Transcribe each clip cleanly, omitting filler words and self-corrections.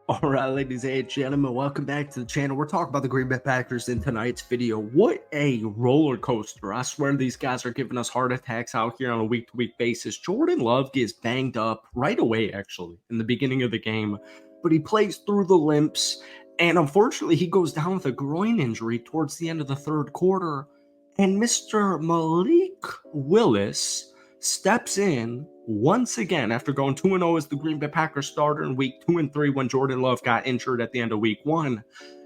All right, ladies and gentlemen, welcome back to the channel. We're talking about the Green Bay Packers in tonight's video. What a roller coaster. I swear these guys are giving us heart attacks out here on a week-to-week basis. Jordan Love gets banged up right away, actually, in the beginning of the game, but he plays through the limps, and unfortunately, he goes down with a groin injury towards the end of the third quarter, and Mr. Malik Willis steps in once again after going 2-0 as the Green Bay Packers starter in week 2 and 3 when Jordan Love got injured at the end of week 1.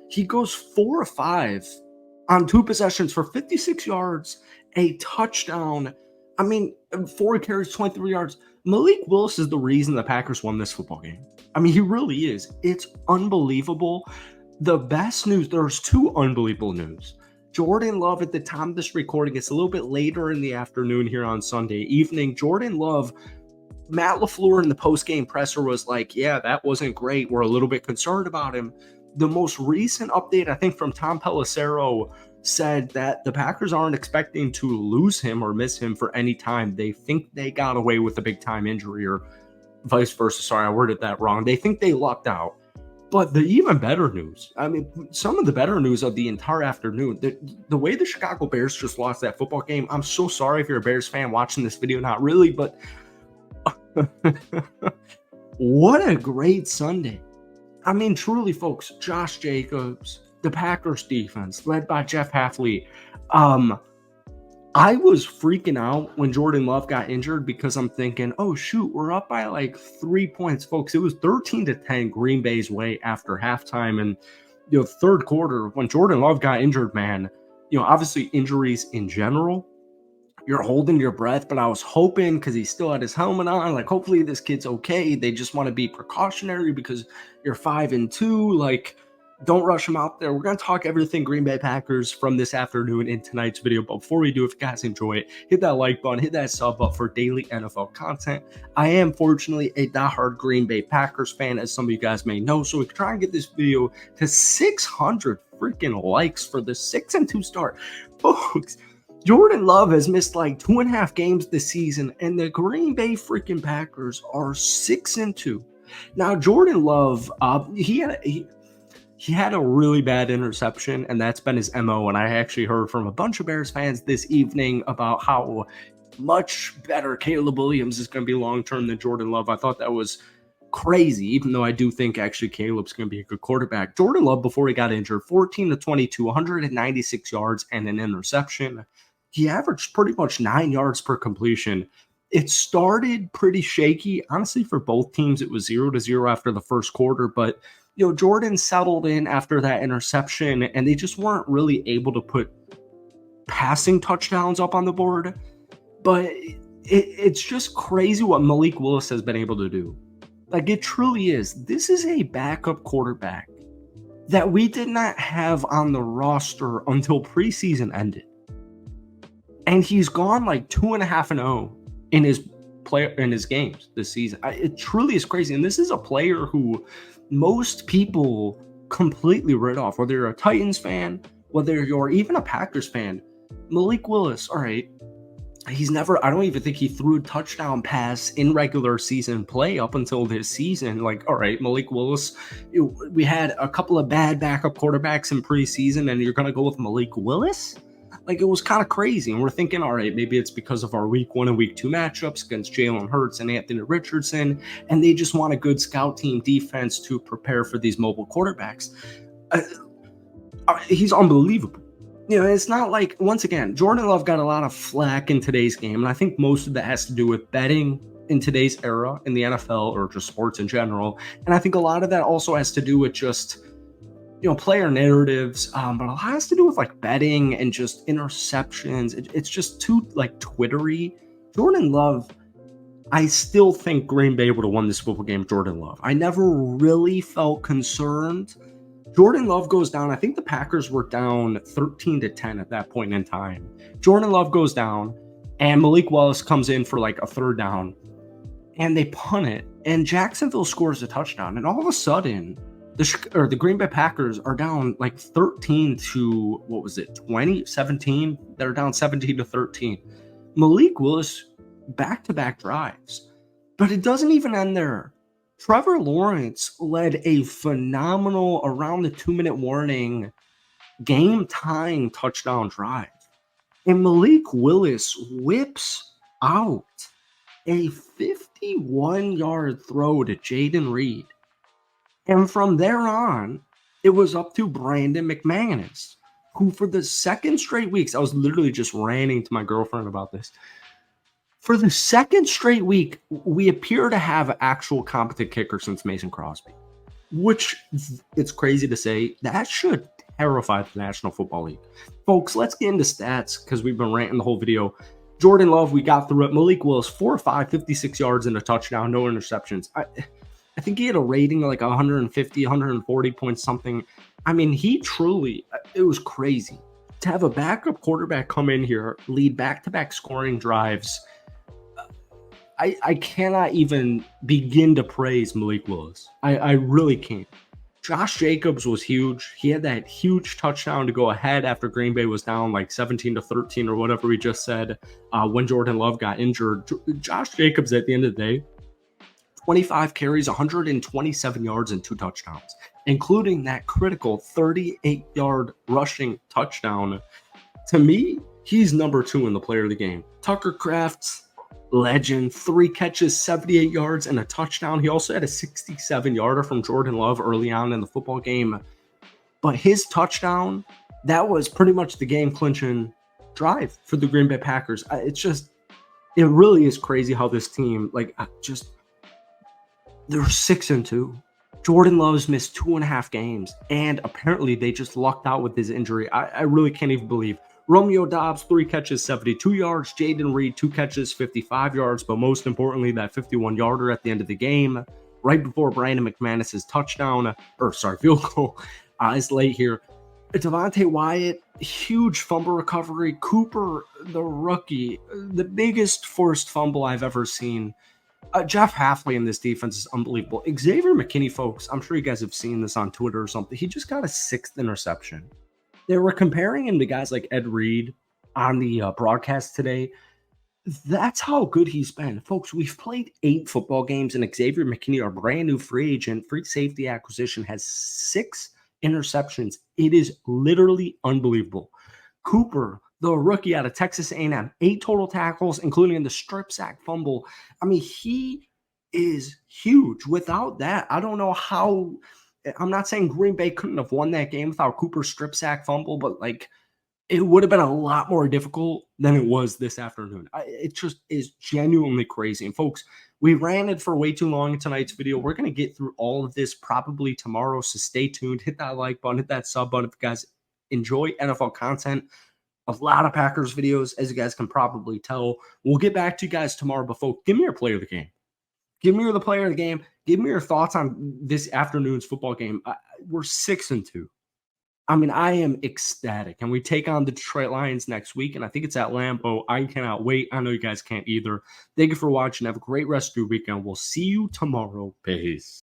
He goes 4 of 5 on 2 possessions for 56 yards, a touchdown. I mean, 4 carries, 23 yards. Malik Willis is the reason the Packers won this football game. I mean, he really is. It's unbelievable. The best news, there's 2 unbelievable news. Jordan Love, at the time of this recording, it's a little bit later in the afternoon here on Sunday evening. Jordan Love, Matt LaFleur in the post-game presser was like, yeah, that wasn't great. We're a little bit concerned about him. The most recent update, I think, from Tom Pelissero said that the Packers aren't expecting to lose him or miss him for any time. They think they got away with a big-time injury or vice versa. Sorry, I worded that wrong. They think they lucked out. But the even better news, I mean, some of the better news of the entire afternoon, the way the Chicago Bears just lost that football game, I'm so sorry if you're a Bears fan watching this video, not really, but what a great Sunday. I mean, truly, folks, Josh Jacobs, the Packers defense, led by Jeff Hafley, I was freaking out when Jordan Love got injured because I'm thinking, oh, shoot, we're up by like 3 points, folks. It was 13-10 Green Bay's way after halftime. And, third quarter, when Jordan Love got injured, man, obviously injuries in general, you're holding your breath. But I was hoping, because he still had his helmet on, like, hopefully this kid's okay. They just want to be precautionary because you're 5-2. Like, don't rush him out there. We're going to talk everything Green Bay Packers from this afternoon in tonight's video. But before we do, if you guys enjoy it, hit that like button, hit that sub button for daily NFL content. I am, fortunately, a diehard Green Bay Packers fan, as some of you guys may know. So we can try and get this video to 600 freaking likes for the 6-2 start. Folks, Jordan Love has missed like 2.5 games this season, and the Green Bay freaking Packers are 6-2. Now, Jordan Love, he had a really bad interception, and that's been his MO. And I actually heard from a bunch of Bears fans this evening about how much better Caleb Williams is going to be long-term than Jordan Love. I thought that was crazy, even though I do think actually Caleb's going to be a good quarterback. Jordan Love, before he got injured, 14-22, 196 yards and an interception. He averaged pretty much 9 yards per completion. It started pretty shaky. Honestly, for both teams, it was 0-0 after the first quarter, but Jordan settled in after that interception, and they just weren't really able to put passing touchdowns up on the board. But it's just crazy what Malik Willis has been able to do. Like, it truly is. This is a backup quarterback that we did not have on the roster until preseason ended. And he's gone like 2.5-0 in his games this season. It truly is crazy. And this is a player who most people completely writ off, whether you're a Titans fan, whether you're even a Packers fan. Malik Willis, all right, I don't even think he threw a touchdown pass in regular season play up until this season. Like, all right, Malik Willis, we had a couple of bad backup quarterbacks in preseason, and you're going to go with Malik Willis? Like, it was kind of crazy. And we're thinking, all right, maybe it's because of our week 1 and week 2 matchups against Jalen Hurts and Anthony Richardson, and they just want a good scout team defense to prepare for these mobile quarterbacks. He's unbelievable. It's not like, once again, Jordan Love got a lot of flack in today's game, and I think most of that has to do with betting in today's era in the NFL or just sports in general. And I think a lot of that also has to do with just player narratives, but a lot has to do with like betting and just interceptions. It's just too like Twittery. Jordan Love, I still think Green Bay would have won this football game. Jordan Love, I never really felt concerned. Jordan Love goes down. I think the Packers were down 13-10 at that point in time. Jordan Love goes down, and Malik Willis comes in for like a third down, and they punt it, and Jacksonville scores a touchdown, and all of a sudden, the Green Bay Packers are down like 13 to, 17? They're down 17-13. Malik Willis, back-to-back drives. But it doesn't even end there. Trevor Lawrence led a phenomenal around the 2-minute warning game tying touchdown drive. And Malik Willis whips out a 51-yard throw to Jaden Reed. And from there on, it was up to Brandon McManus, who for the second straight weeks, I was literally just ranting to my girlfriend about this. For the second straight week, we appear to have an actual competent kicker since Mason Crosby, which it's crazy to say. That should terrify the National Football League. Folks, let's get into stats because we've been ranting the whole video. Jordan Love, we got through it. Malik Willis, 4-5, 56 yards and a touchdown, no interceptions. I think he had a rating of like 150, 140 points something. I mean, he truly, it was crazy. To have a backup quarterback come in here, lead back-to-back scoring drives, I cannot even begin to praise Malik Willis. I really can't. Josh Jacobs was huge. He had that huge touchdown to go ahead after Green Bay was down like 17-13 or whatever we just said when Jordan Love got injured. Josh Jacobs, at the end of the day, 25 carries, 127 yards, and 2 touchdowns, including that critical 38-yard rushing touchdown. To me, he's number 2 in the player of the game. Tucker Kraft's legend, 3 catches, 78 yards, and a touchdown. He also had a 67-yarder from Jordan Love early on in the football game. But his touchdown, that was pretty much the game-clinching drive for the Green Bay Packers. It really is crazy how this team, they're 6-2. Jordan Love's missed 2.5 games, and apparently they just lucked out with his injury. I really can't even believe. Romeo Doubs, 3 catches, 72 yards. Jaden Reed, 2 catches, 55 yards. But most importantly, that 51-yarder at the end of the game, right before Brandon McManus' field goal is late here. Devontae Wyatt, huge fumble recovery. Cooper, the rookie, the biggest forced fumble I've ever seen. Jeff Hafley in this defense is unbelievable. Xavier McKinney, folks, I'm sure you guys have seen this on Twitter or something. He just got a 6th interception. They were comparing him to guys like Ed Reed on the broadcast today. That's how good he's been. Folks, we've played 8 football games, and Xavier McKinney, our brand new free agent, free safety acquisition, has 6 interceptions. It is literally unbelievable. Cooper, the rookie out of Texas A&M, 8 total tackles, including the strip sack fumble. I mean, he is huge. Without that, I don't know how. I'm not saying Green Bay couldn't have won that game without Cooper's strip sack fumble, but it would have been a lot more difficult than it was this afternoon. It just is genuinely crazy. And folks, we ranted for way too long in tonight's video. We're going to get through all of this probably tomorrow, so stay tuned. Hit that like button, hit that sub button if you guys enjoy NFL content. A lot of Packers videos, as you guys can probably tell. We'll get back to you guys tomorrow, but folks, give me your player of the game. Give me the player of the game. Give me your thoughts on this afternoon's football game. We're 6-2. I mean, I am ecstatic. And we take on the Detroit Lions next week, and I think it's at Lambeau. I cannot wait. I know you guys can't either. Thank you for watching. Have a great rest of your weekend. We'll see you tomorrow. Peace.